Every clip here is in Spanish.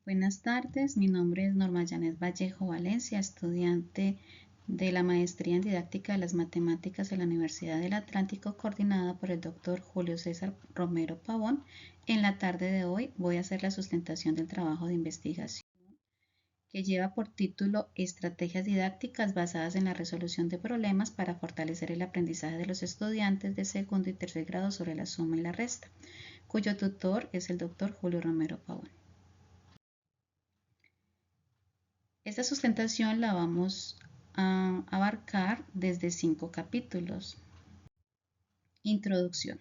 Buenas tardes, mi nombre es Norma Janet Vallejo Valencia, estudiante de la Maestría en Didáctica de las Matemáticas en la Universidad del Atlántico, coordinada por el doctor Julio César Romero Pavón. En la tarde de hoy voy a hacer la sustentación del trabajo de investigación que lleva por título Estrategias didácticas basadas en la resolución de problemas para fortalecer el aprendizaje de los estudiantes de segundo y tercer grado sobre la suma y la resta, cuyo tutor es el doctor Julio Romero Pavón. Esta sustentación la vamos a abarcar desde 5 capítulos. Introducción.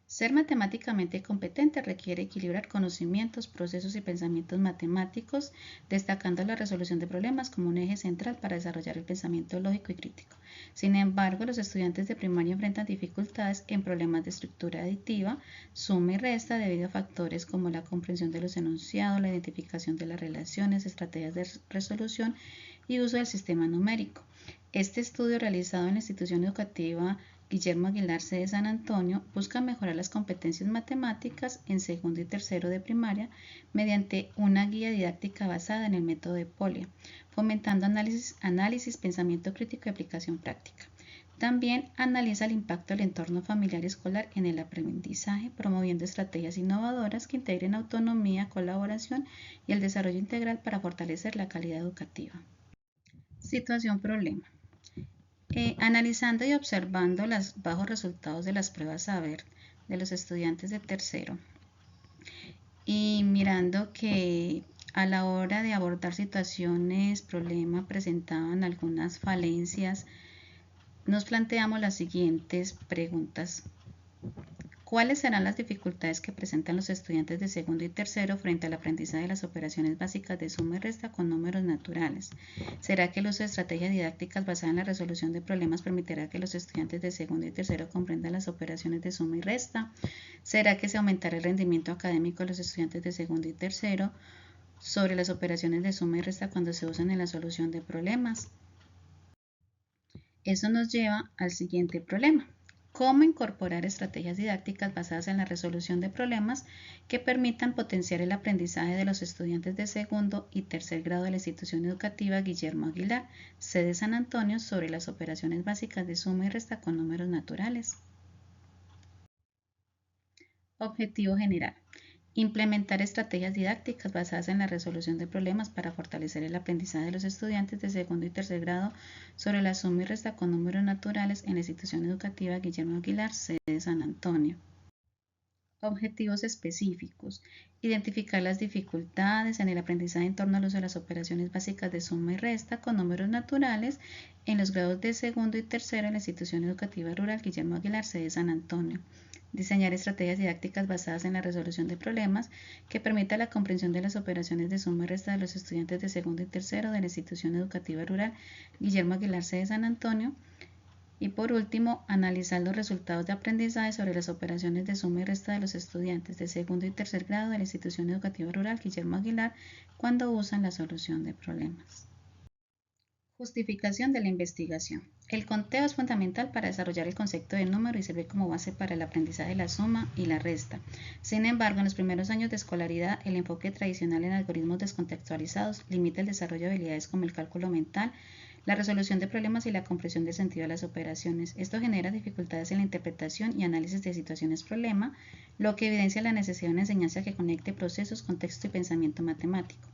Ser matemáticamente competente requiere equilibrar conocimientos, procesos y pensamientos matemáticos, destacando la resolución de problemas como un eje central para desarrollar el pensamiento lógico y crítico. Sin embargo, los estudiantes de primaria enfrentan dificultades en problemas de estructura aditiva, suma y resta debido a factores como la comprensión de los enunciados, la identificación de las relaciones, estrategias de resolución y uso del sistema numérico. Este estudio realizado en la institución educativa Guillermo Aguilar C. de San Antonio busca mejorar las competencias matemáticas en segundo y tercero de primaria mediante una guía didáctica basada en el método de Polya, fomentando análisis, pensamiento crítico y aplicación práctica. También analiza el impacto del entorno familiar y escolar en el aprendizaje, promoviendo estrategias innovadoras que integren autonomía, colaboración y el desarrollo integral para fortalecer la calidad educativa. Situación problema. Analizando y observando los bajos resultados de las pruebas saber de los estudiantes de tercero y mirando que a la hora de abordar situaciones, problemas, presentaban algunas falencias, nos planteamos las siguientes preguntas. ¿Cuáles serán las dificultades que presentan los estudiantes de segundo y tercero frente al aprendizaje de las operaciones básicas de suma y resta con números naturales? ¿Será que el uso de estrategias didácticas basadas en la resolución de problemas permitirá que los estudiantes de segundo y tercero comprendan las operaciones de suma y resta? ¿Será que se aumentará el rendimiento académico de los estudiantes de segundo y tercero sobre las operaciones de suma y resta cuando se usan en la solución de problemas? Eso nos lleva al siguiente problema. ¿Cómo incorporar estrategias didácticas basadas en la resolución de problemas que permitan potenciar el aprendizaje de los estudiantes de segundo y tercer grado de la institución educativa Guillermo Aguilar, sede San Antonio, sobre las operaciones básicas de suma y resta con números naturales? Objetivo general. Implementar estrategias didácticas basadas en la resolución de problemas para fortalecer el aprendizaje de los estudiantes de segundo y tercer grado sobre la suma y resta con números naturales en la institución educativa Guillermo Aguilar, sede de San Antonio. Objetivos específicos. Identificar las dificultades en el aprendizaje en torno al uso de las operaciones básicas de suma y resta con números naturales en los grados de segundo y tercero en la institución educativa rural Guillermo Aguilar, sede de San Antonio. Diseñar estrategias didácticas basadas en la resolución de problemas que permita la comprensión de las operaciones de suma y resta de los estudiantes de segundo y tercero de la institución educativa rural Guillermo Aguilar, sede de San Antonio. Y por último, analizar los resultados de aprendizaje sobre las operaciones de suma y resta de los estudiantes de segundo y tercer grado de la institución educativa rural Guillermo Aguilar cuando usan la solución de problemas. Justificación de la investigación. El conteo es fundamental para desarrollar el concepto de número y sirve como base para el aprendizaje de la suma y la resta. Sin embargo, en los primeros años de escolaridad, el enfoque tradicional en algoritmos descontextualizados limita el desarrollo de habilidades como el cálculo mental, la resolución de problemas y la comprensión del sentido de las operaciones. Esto genera dificultades en la interpretación y análisis de situaciones problema, lo que evidencia la necesidad de una enseñanza que conecte procesos, contexto y pensamiento matemático.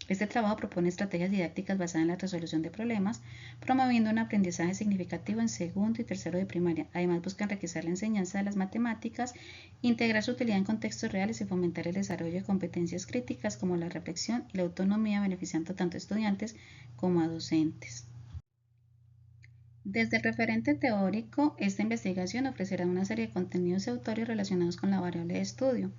Este trabajo propone estrategias didácticas basadas en la resolución de problemas, promoviendo un aprendizaje significativo en segundo y tercero de primaria. Además, busca enriquecer la enseñanza de las matemáticas, integrar su utilidad en contextos reales y fomentar el desarrollo de competencias críticas como la reflexión y la autonomía, beneficiando tanto a estudiantes como a docentes. Desde el referente teórico, esta investigación ofrecerá una serie de contenidos y autores relacionados con la variable de estudio,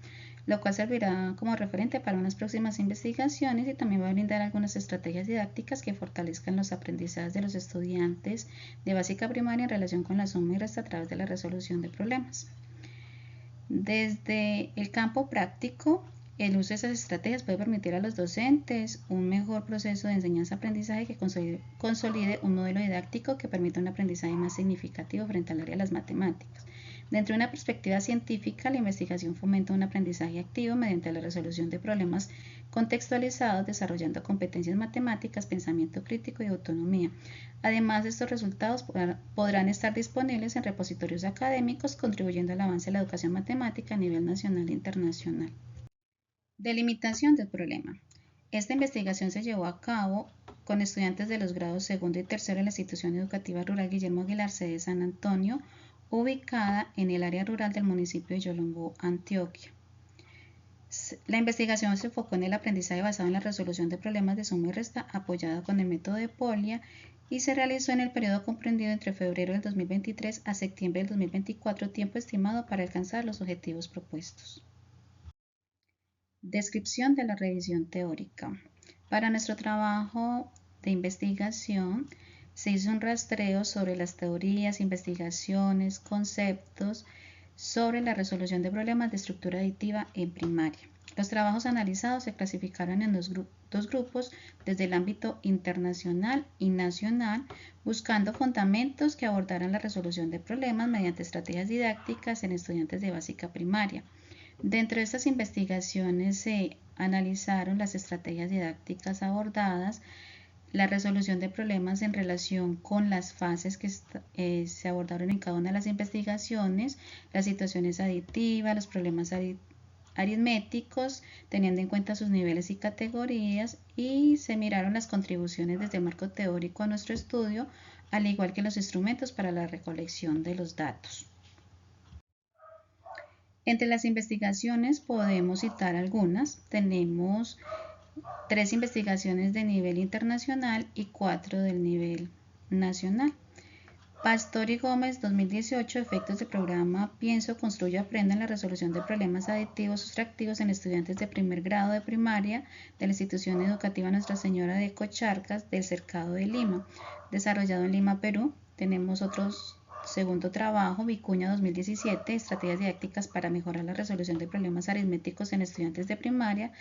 lo cual servirá como referente para unas próximas investigaciones y también va a brindar algunas estrategias didácticas que fortalezcan los aprendizajes de los estudiantes de básica primaria en relación con la suma y resta a través de la resolución de problemas. Desde el campo práctico, el uso de esas estrategias puede permitir a los docentes un mejor proceso de enseñanza-aprendizaje que consolide un modelo didáctico que permita un aprendizaje más significativo frente al área de las matemáticas. Dentro de una perspectiva científica, la investigación fomenta un aprendizaje activo mediante la resolución de problemas contextualizados, desarrollando competencias matemáticas, pensamiento crítico y autonomía. Además, estos resultados podrán estar disponibles en repositorios académicos, contribuyendo al avance de la educación matemática a nivel nacional e internacional. Delimitación del problema. Esta investigación se llevó a cabo con estudiantes de los grados segundo y tercero en la institución educativa rural Guillermo Aguilar, sede de San Antonio, ubicada en el área rural del municipio de Yolombó, Antioquia. La investigación se enfocó en el aprendizaje basado en la resolución de problemas de suma y resta apoyada con el método de Polya y se realizó en el periodo comprendido entre febrero del 2023 a septiembre del 2024, tiempo estimado para alcanzar los objetivos propuestos. Descripción de la revisión teórica. Para nuestro trabajo de investigación se hizo un rastreo sobre las teorías, investigaciones, conceptos sobre la resolución de problemas de estructura aditiva en primaria. Los trabajos analizados se clasificaron en dos grupos desde el ámbito internacional y nacional, buscando fundamentos que abordaran la resolución de problemas mediante estrategias didácticas en estudiantes de básica primaria. Dentro de estas investigaciones se analizaron las estrategias didácticas abordadas, la resolución de problemas en relación con las fases que se abordaron en cada una de las investigaciones, las situaciones aditivas, los problemas aritméticos, teniendo en cuenta sus niveles y categorías, y se miraron las contribuciones desde el marco teórico a nuestro estudio, al igual que los instrumentos para la recolección de los datos. Entre las investigaciones podemos citar algunas. Tenemos 3 investigaciones de nivel internacional y 4 del nivel nacional. Pastor y Gómez, 2018, efectos del programa Pienso, Construyo, Aprendo en la resolución de problemas aditivos sustractivos en estudiantes de primer grado de primaria de la institución educativa Nuestra Señora de Cocharcas del Cercado de Lima, desarrollado en Lima, Perú. Tenemos otros segundo trabajo, Vicuña 2017, estrategias didácticas para mejorar la resolución de problemas aritméticos en estudiantes de primaria,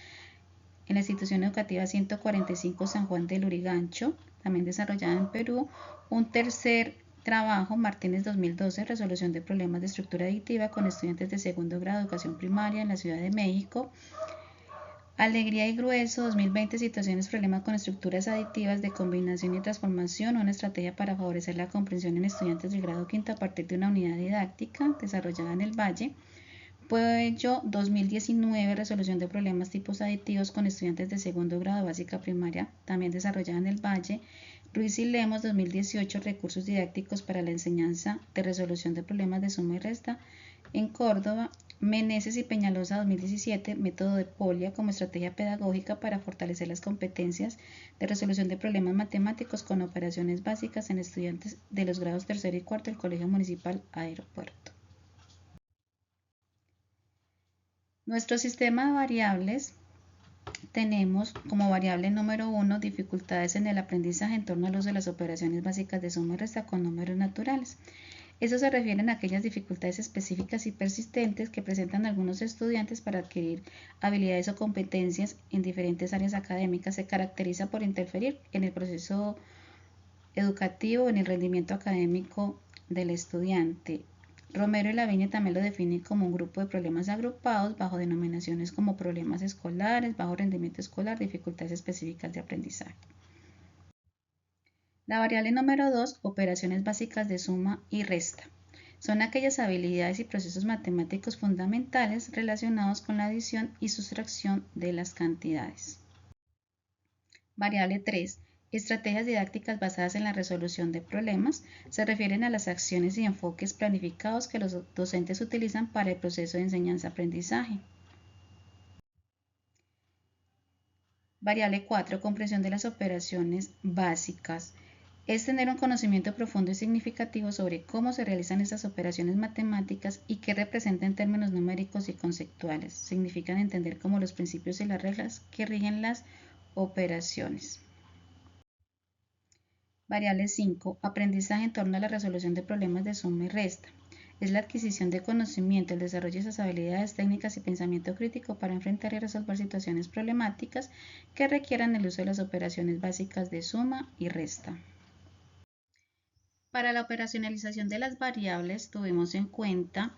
en la institución educativa 145 San Juan del Lurigancho, también desarrollada en Perú. Un tercer trabajo, Martínez 2012, resolución de problemas de estructura aditiva con estudiantes de segundo grado de educación primaria en la Ciudad de México. Alegría y Grueso 2020, situaciones problemas con estructuras aditivas de combinación y transformación, una estrategia para favorecer la comprensión en estudiantes del grado quinto a partir de una unidad didáctica desarrollada en el Valle. Puello 2019, resolución de problemas tipos aditivos con estudiantes de segundo grado de básica primaria, también desarrollada en el Valle. Ruiz y Lemos 2018, recursos didácticos para la enseñanza de resolución de problemas de suma y resta en Córdoba. Meneses y Peñalosa 2017, método de Polya como estrategia pedagógica para fortalecer las competencias de resolución de problemas matemáticos con operaciones básicas en estudiantes de los grados tercero y cuarto del Colegio Municipal Aeropuerto. Nuestro sistema de variables tenemos como variable número 1 dificultades en el aprendizaje en torno al uso de las operaciones básicas de suma y resta con números naturales. Eso se refiere a aquellas dificultades específicas y persistentes que presentan algunos estudiantes para adquirir habilidades o competencias en diferentes áreas académicas. Se caracteriza por interferir en el proceso educativo o en el rendimiento académico del estudiante. Romero y Lavigne también lo definen como un grupo de problemas agrupados bajo denominaciones como problemas escolares, bajo rendimiento escolar, dificultades específicas de aprendizaje. La variable número 2, operaciones básicas de suma y resta. Son aquellas habilidades y procesos matemáticos fundamentales relacionados con la adición y sustracción de las cantidades. Variable 3, estrategias didácticas basadas en la resolución de problemas. Se refieren a las acciones y enfoques planificados que los docentes utilizan para el proceso de enseñanza-aprendizaje. Variable 4, comprensión de las operaciones básicas. Es tener un conocimiento profundo y significativo sobre cómo se realizan esas operaciones matemáticas y qué representan en términos numéricos y conceptuales. Significan entender cómo los principios y las reglas que rigen las operaciones. Variable 5. Aprendizaje en torno a la resolución de problemas de suma y resta. Es la adquisición de conocimiento, el desarrollo de esas habilidades técnicas y pensamiento crítico para enfrentar y resolver situaciones problemáticas que requieran el uso de las operaciones básicas de suma y resta. Para la operacionalización de las variables tuvimos en cuenta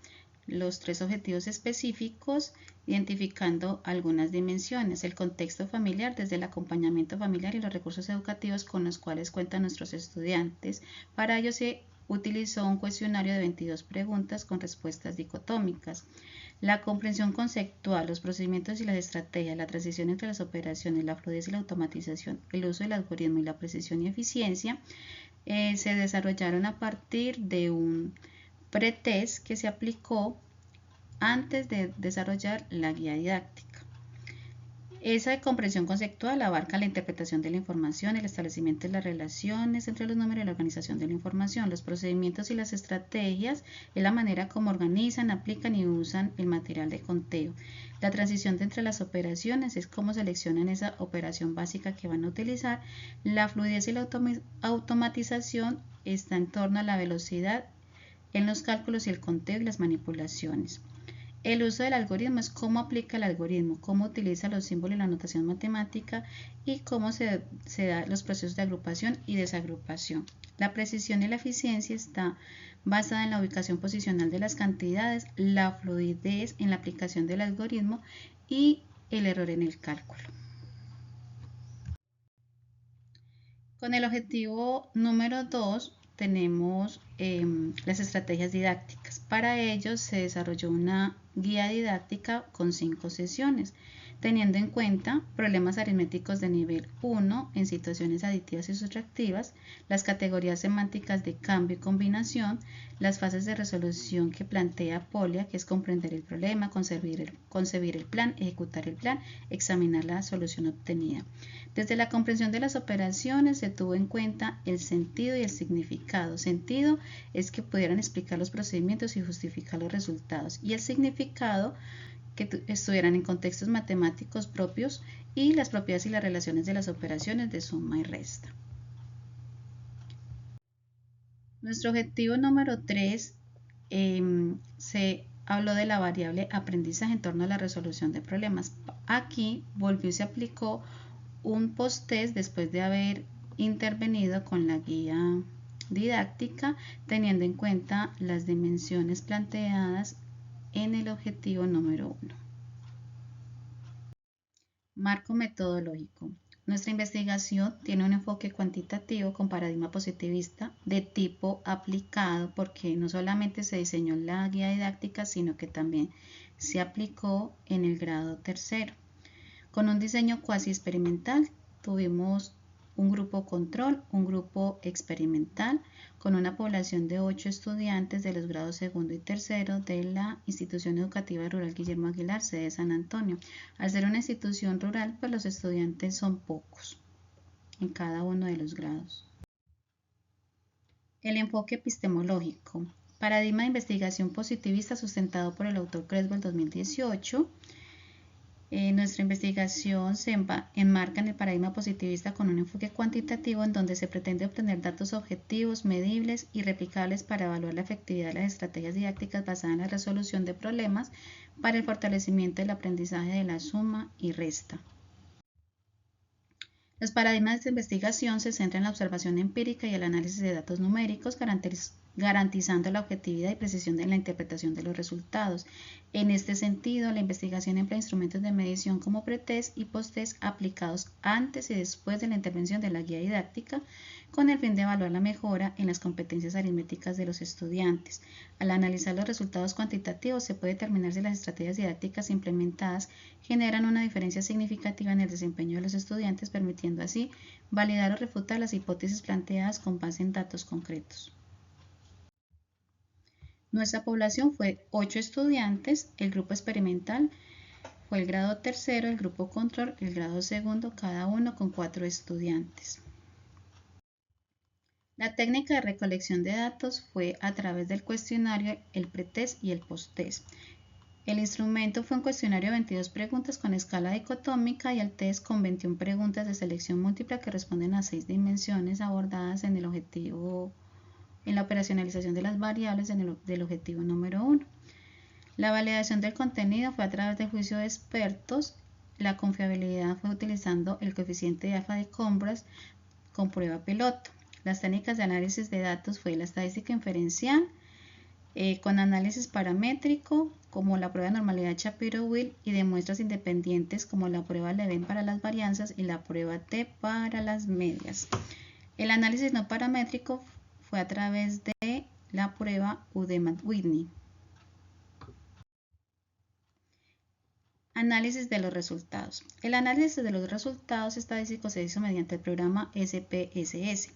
los 3 objetivos específicos, identificando algunas dimensiones: el contexto familiar, desde el acompañamiento familiar y los recursos educativos con los cuales cuentan nuestros estudiantes. Para ello se utilizó un cuestionario de 22 preguntas con respuestas dicotómicas. La comprensión conceptual, los procedimientos y las estrategias, la transición entre las operaciones, la fluidez y la automatización, el uso del algoritmo y la precisión y eficiencia se desarrollaron a partir de un pretest que se aplicó antes de desarrollar la guía didáctica. Esa comprensión conceptual abarca la interpretación de la información, el establecimiento de las relaciones entre los números y la organización de la información. Los procedimientos y las estrategias es la manera como organizan, aplican y usan el material de conteo. La transición entre las operaciones es cómo seleccionan esa operación básica que van a utilizar. La fluidez y la automatización está en torno a la velocidad en los cálculos y el conteo y las manipulaciones. El uso del algoritmo es cómo aplica el algoritmo, cómo utiliza los símbolos y la notación matemática y cómo se dan los procesos de agrupación y desagrupación. La precisión y la eficiencia está basada en la ubicación posicional de las cantidades, la fluidez en la aplicación del algoritmo y el error en el cálculo. Con el objetivo número 2 tenemos las estrategias didácticas. Para ello se desarrolló una guía didáctica con 5 sesiones, teniendo en cuenta problemas aritméticos de nivel 1 en situaciones aditivas y sustractivas, las categorías semánticas de cambio y combinación, las fases de resolución que plantea Polia, que es comprender el problema, concebir el plan, ejecutar el plan, examinar la solución obtenida. Desde la comprensión de las operaciones se tuvo en cuenta el sentido y el significado. Sentido es que pudieran explicar los procedimientos y justificar los resultados, y el significado que estuvieran en contextos matemáticos propios y las propiedades y las relaciones de las operaciones de suma y resta. Nuestro objetivo número 3 se habló de la variable aprendizaje en torno a la resolución de problemas. Aquí volvió y se aplicó un post-test después de haber intervenido con la guía didáctica, teniendo en cuenta las dimensiones planteadas en el objetivo número 1. Marco metodológico. Nuestra investigación tiene un enfoque cuantitativo con paradigma positivista de tipo aplicado, porque no solamente se diseñó la guía didáctica, sino que también se aplicó en el grado tercero. Con un diseño cuasi experimental, tuvimos un grupo control, un grupo experimental, con una población de 8 estudiantes de los grados segundo y tercero de la Institución Educativa Rural Guillermo Aguilar, sede de San Antonio. Al ser una institución rural, pues los estudiantes son pocos en cada uno de los grados. El enfoque epistemológico. Paradigma de investigación positivista sustentado por el autor Creswell 2018. Nuestra investigación se enmarca en el paradigma positivista con un enfoque cuantitativo en donde se pretende obtener datos objetivos, medibles y replicables para evaluar la efectividad de las estrategias didácticas basadas en la resolución de problemas para el fortalecimiento del aprendizaje de la suma y resta. Los paradigmas de investigación se centran en la observación empírica y el análisis de datos numéricos, garantizando la objetividad y precisión de la interpretación de los resultados. En este sentido, la investigación emplea instrumentos de medición como pretest y posttest aplicados antes y después de la intervención de la guía didáctica, con el fin de evaluar la mejora en las competencias aritméticas de los estudiantes. Al analizar los resultados cuantitativos, se puede determinar si las estrategias didácticas implementadas generan una diferencia significativa en el desempeño de los estudiantes, permitiendo así validar o refutar las hipótesis planteadas con base en datos concretos. Nuestra población fue 8 estudiantes, el grupo experimental fue el grado tercero, el grupo control, el grado segundo, cada uno con 4 estudiantes. La técnica de recolección de datos fue a través del cuestionario, el pretest y el posttest. El instrumento fue un cuestionario de 22 preguntas con escala dicotómica y el test con 21 preguntas de selección múltiple que responden a 6 dimensiones abordadas en el objetivo, en la operacionalización de las variables del objetivo número 1. La validación del contenido fue a través del juicio de expertos. La confiabilidad fue utilizando el coeficiente de alfa de Compras con prueba piloto. Las técnicas de análisis de datos fue la estadística inferencial, con análisis paramétrico, como la prueba de normalidad Shapiro-Wilk, y de muestras independientes, como la prueba Leven para las varianzas y la prueba T para las medias. El análisis no paramétrico fue a través de la prueba Udemy-Whitney. Análisis de los resultados. El análisis de los resultados estadísticos se hizo mediante el programa SPSS.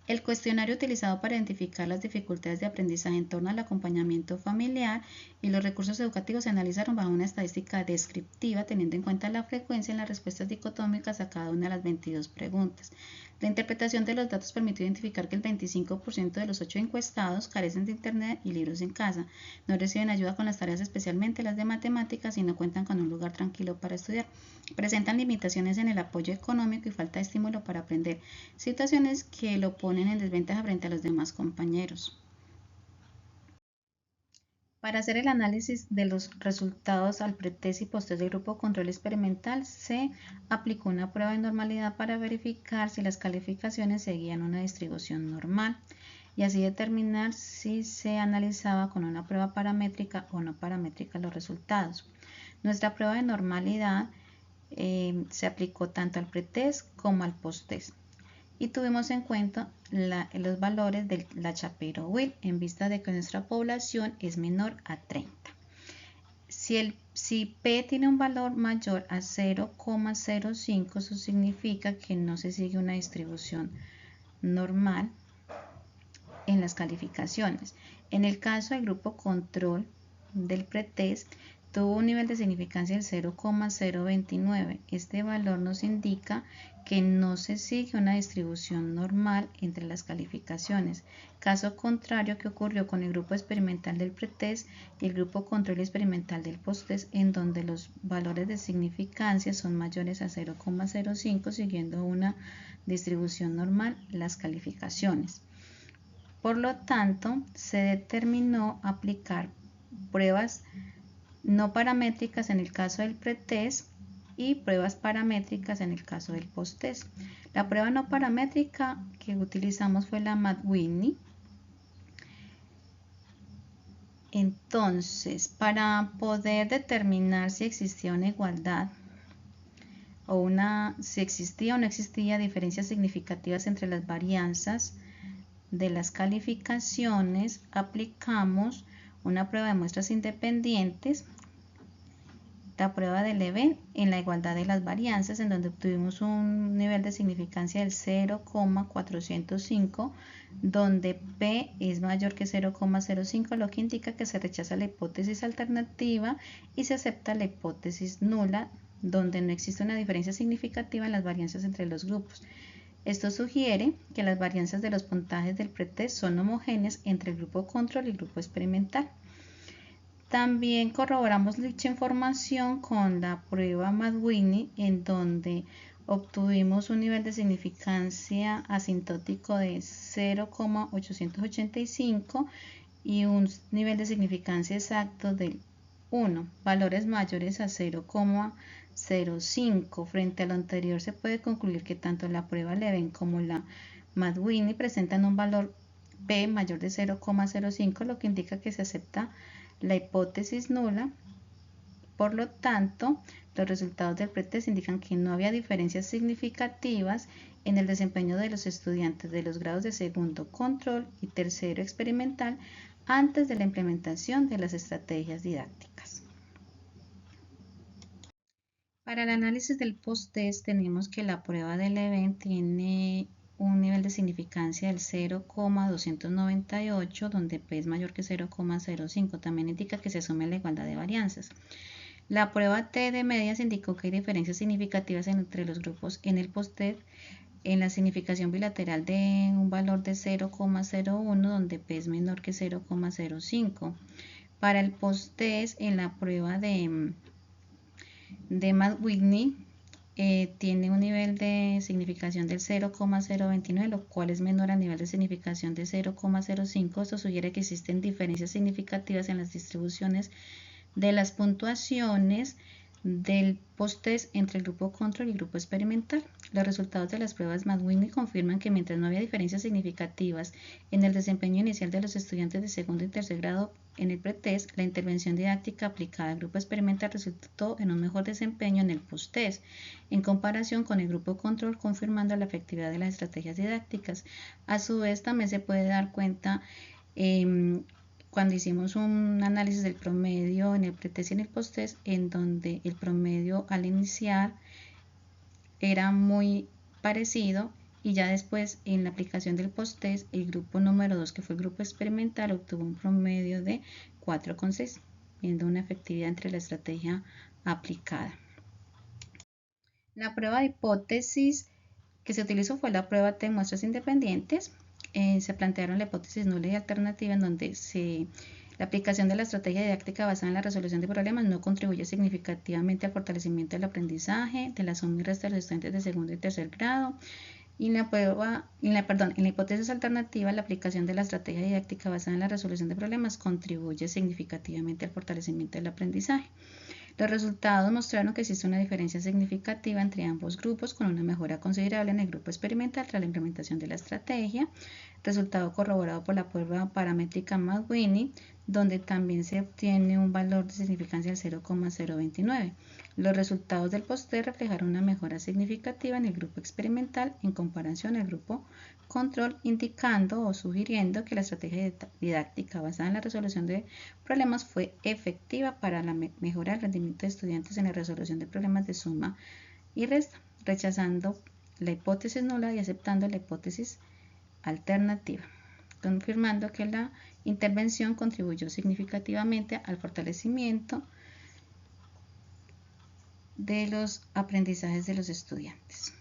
El cuestionario utilizado para identificar las dificultades de aprendizaje en torno al acompañamiento familiar y los recursos educativos se analizaron bajo una estadística descriptiva, teniendo en cuenta la frecuencia en las respuestas dicotómicas a cada una de las 22 preguntas. La interpretación de los datos permitió identificar que el 25% de los 8 encuestados carecen de internet y libros en casa, no reciben ayuda con las tareas, especialmente las de matemáticas, y no cuentan con un lugar tranquilo para estudiar. Presentan limitaciones en el apoyo económico y falta de estímulo para aprender, situaciones que lo ponen en desventaja frente a los demás compañeros. Para hacer el análisis de los resultados al pretest y posttest del grupo control experimental, se aplicó una prueba de normalidad para verificar si las calificaciones seguían una distribución normal y así determinar si se analizaba con una prueba paramétrica o no paramétrica los resultados. Nuestra prueba de normalidad se aplicó tanto al pretest como al posttest, y tuvimos en cuenta los valores de la Shapiro-Wilk en vista de que nuestra población es menor a 30. Si P tiene un valor mayor a 0,05, eso significa que no se sigue una distribución normal en las calificaciones. En el caso del grupo control del pretest, tuvo un nivel de significancia del 0,029. Este valor nos indica que no se sigue una distribución normal entre las calificaciones. Caso contrario que ocurrió con el grupo experimental del pretest y el grupo control experimental del posttest, en donde los valores de significancia son mayores a 0,05, siguiendo una distribución normal las calificaciones. Por lo tanto, se determinó aplicar pruebas no paramétricas en el caso del pretest y pruebas paramétricas en el caso del posttest. La prueba no paramétrica que utilizamos fue la Whitney. Entonces, para poder determinar si existía una igualdad o si existía o no existía diferencias significativas entre las varianzas de las calificaciones, aplicamos una prueba de muestras independientes, la prueba de Leven en la igualdad de las varianzas, en donde obtuvimos un nivel de significancia del 0,405, donde P es mayor que 0,05, lo que indica que se rechaza la hipótesis alternativa y se acepta la hipótesis nula, donde no existe una diferencia significativa en las varianzas entre los grupos. Esto sugiere que las varianzas de los puntajes del pretest son homogéneas entre el grupo control y el grupo experimental. También corroboramos dicha información con la prueba Whitney, en donde obtuvimos un nivel de significancia asintótico de 0,885 y un nivel de significancia exacto del 1, valores mayores a 0,05. Frente a lo anterior, se puede concluir que tanto la prueba Leven como la Whitney presentan un valor P mayor de 0,05, lo que indica que se acepta la hipótesis nula. Por lo tanto, los resultados del pretest indican que no había diferencias significativas en el desempeño de los estudiantes de los grados de segundo control y tercero experimental antes de la implementación de las estrategias didácticas. Para el análisis del posttest tenemos que la prueba de Leven tiene un nivel de significancia del 0,298, donde P es mayor que 0,05. También indica que se asume la igualdad de varianzas. La prueba T de medias indicó que hay diferencias significativas entre los grupos en el posttest en la significación bilateral de un valor de 0,01, donde P es menor que 0,05. Para el posttest, en la prueba de Whitney, tiene un nivel de significación del 0,029, lo cual es menor al nivel de significación de 0,05. Esto sugiere que existen diferencias significativas en las distribuciones de las puntuaciones del post-test entre el grupo control y el grupo experimental. Los resultados de las pruebas Mad-Whitney confirman que mientras no había diferencias significativas en el desempeño inicial de los estudiantes de segundo y tercer grado en el pretest, la intervención didáctica aplicada al grupo experimental resultó en un mejor desempeño en el post-test en comparación con el grupo control, confirmando la efectividad de las estrategias didácticas. A su vez, también se puede dar cuenta cuando hicimos un análisis del promedio en el pretest y en el posttest, en donde el promedio al iniciar era muy parecido y ya después en la aplicación del posttest el grupo número 2, que fue el grupo experimental, obtuvo un promedio de 4,6, viendo una efectividad entre la estrategia aplicada. La prueba de hipótesis que se utilizó fue la prueba de muestras independientes. Se plantearon la hipótesis nula y alternativa, en donde la aplicación de la estrategia didáctica basada en la resolución de problemas no contribuye significativamente al fortalecimiento del aprendizaje de la suma y resta de los estudiantes de segundo y tercer grado. Y en la hipótesis alternativa, la aplicación de la estrategia didáctica basada en la resolución de problemas contribuye significativamente al fortalecimiento del aprendizaje. Los resultados mostraron que existe una diferencia significativa entre ambos grupos, con una mejora considerable en el grupo experimental tras la implementación de la estrategia, resultado corroborado por la prueba paramétrica Mad-Whitney, donde también se obtiene un valor de significancia del 0,029. Los resultados del posttest reflejaron una mejora significativa en el grupo experimental en comparación al grupo control, indicando o sugiriendo que la estrategia didáctica basada en la resolución de problemas fue efectiva para la mejora del rendimiento de estudiantes en la resolución de problemas de suma y resta, rechazando la hipótesis nula y aceptando la hipótesis alternativa, confirmando que la intervención contribuyó significativamente al fortalecimiento de los aprendizajes de los estudiantes.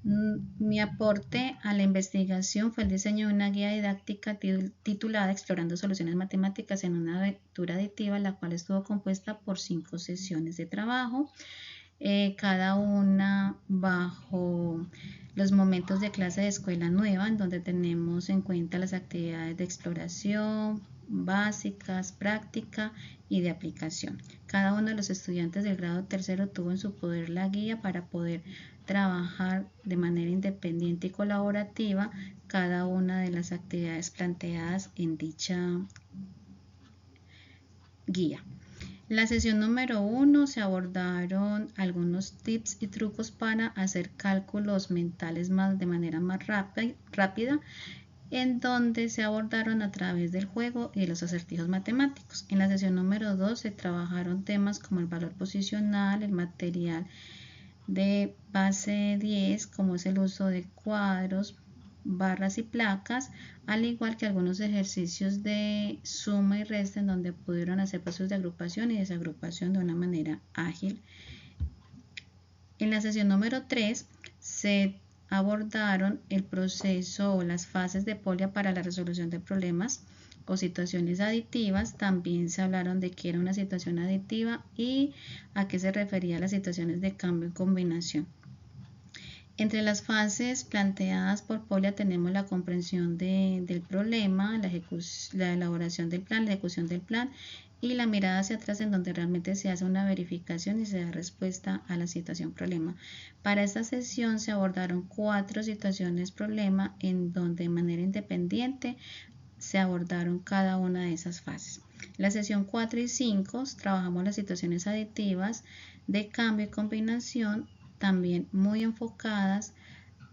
Mi aporte a la investigación fue el diseño de una guía didáctica titulada Explorando soluciones matemáticas en una aventura aditiva, la cual estuvo compuesta por 5 sesiones de trabajo, cada una bajo los momentos de clase de escuela nueva, en donde tenemos en cuenta las actividades de exploración, básicas, práctica y de aplicación. Cada uno de los estudiantes del grado tercero tuvo en su poder la guía para poder trabajar de manera independiente y colaborativa cada una de las actividades planteadas en dicha guía. En la sesión número 1 se abordaron algunos tips y trucos para hacer cálculos mentales de manera más rápida, en donde se abordaron a través del juego y de los acertijos matemáticos. En la sesión número 2 se trabajaron temas como el valor posicional, el material de base 10, como es el uso de cuadros, barras y placas, al igual que algunos ejercicios de suma y resta, en donde pudieron hacer procesos de agrupación y desagrupación de una manera ágil. En la sesión número 3 se abordaron el proceso o las fases de Polya para la resolución de problemas o situaciones aditivas. También se hablaron de qué era una situación aditiva y a qué se refería las situaciones de cambio y combinación. Entre las fases planteadas por Polya tenemos la comprensión del problema, la elaboración del plan, la ejecución del plan y la mirada hacia atrás, en donde realmente se hace una verificación y se da respuesta a la situación problema. Para esta sesión se abordaron 4 situaciones problema, en donde de manera independiente se abordaron cada una de esas fases. La sesión 4 y 5 trabajamos las situaciones aditivas de cambio y combinación, también muy enfocadas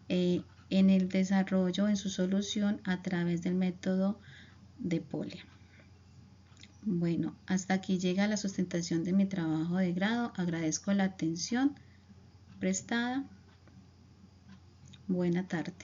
en el desarrollo, en su solución a través del método de Polya. Bueno, hasta aquí llega la sustentación de mi trabajo de grado. Agradezco la atención prestada. Buena tarde.